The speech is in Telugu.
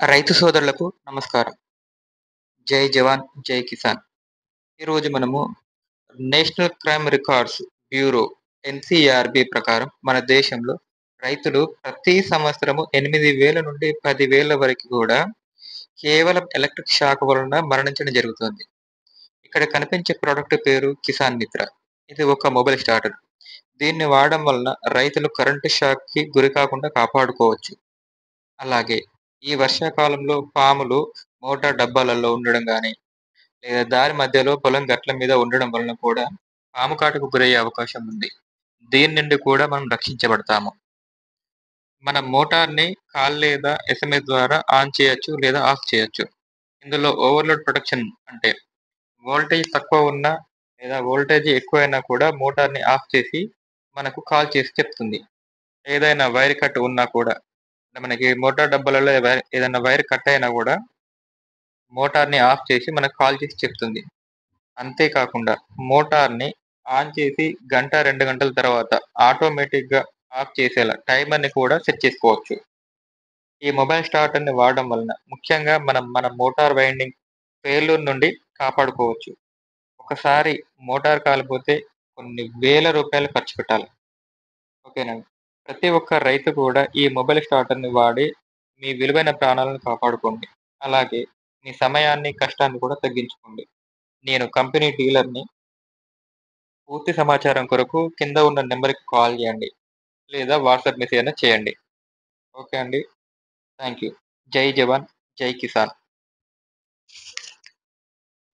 రైతు సోదరులకు నమస్కారం. జై జవాన్, జై కిసాన్. ఈరోజు మనము national crime records bureau NCRB ప్రకారం మన దేశంలో రైతులు ప్రతి సంవత్సరము 8,000 నుండి 10,000 వరకు కూడా కేవలం ఎలక్ట్రిక్ షాక్ వలన మరణించడం జరుగుతుంది. ఇక్కడ కనిపించే ప్రొడక్ట్ పేరు కిసాన్ మిత్ర. ఇది ఒక మొబైల్ స్టార్టర్. దీన్ని వాడడం వలన రైతులు కరెంట్ షాక్‌కి గురికాకుండా కాపాడుకోవచ్చు. అలాగే ఈ వర్షాకాలంలో పాములు మోటార్ డబ్బాలలో ఉండడం గాని, లేదా దారి మధ్యలో పొలం గట్ల మీద ఉండడం వలన కూడా పాము కాటుకు గురయ్యే అవకాశం ఉంది. దీని నుండి కూడా మనం రక్షించబడతాము. మన మోటార్‌ని కాల్ లేదా ఎస్ఎంఎస్ ద్వారా ఆన్ చేయొచ్చు లేదా ఆఫ్ చేయొచ్చు. ఇందులో ఓవర్‌లోడ్ ప్రొటెక్షన్ అంటే వోల్టేజ్ తక్కువ ఉన్నా లేదా వోల్టేజ్ ఎక్కువైనా కూడా మోటార్‌ని ఆఫ్ చేసి మనకు కాల్ చేసి చెప్తుంది. ఏదైనా వైర్ కట్ ఉన్నా కూడా మనకి మోటార్ డబ్బాలలో ఏదైనా వైర్ కట్ అయినా కూడా మోటార్‌ని ఆఫ్ చేసి మనకు కాల్ చేసి చెప్తుంది. అంతే కాకుండా మోటార్‌ని ఆన్ చేసి గంట, 2 గంటల తర్వాత ఆటోమేటిక్‌గా ఆఫ్ చేసేలా టైమర్‌ని కూడా సెట్ చేసుకోవచ్చు. ఈ మొబైల్ స్టార్టర్‌ని వాడడం వలన ముఖ్యంగా మనం మన మోటార్ వైండింగ్ ఫెయిల్యూర్ నుండి కాపాడుకోవచ్చు. ఒకసారి మోటార్ కాలిపోతే కొన్ని వేల రూపాయలు ఖర్చు పెట్టాలి. ఓకేనండి. ప్రతి ఒక్క రైతు కూడా ఈ మొబైల్ స్టార్టర్‌ని వాడి మీ విలువైన ప్రాణాలను కాపాడుకోండి. అలాగే మీ సమయాన్ని, కష్టాన్ని కూడా తగ్గించుకోండి. నేను కంపెనీ డీలర్‌ని. పూర్తి సమాచారం కొరకు కింద ఉన్న నంబర్‌కి కాల్ చేయండి. లేదా వాట్సాప్ మెసేజ్ అయినా చేయండి. ఓకే అండి. Thank you. జై జవాన్, జై కిసాన్.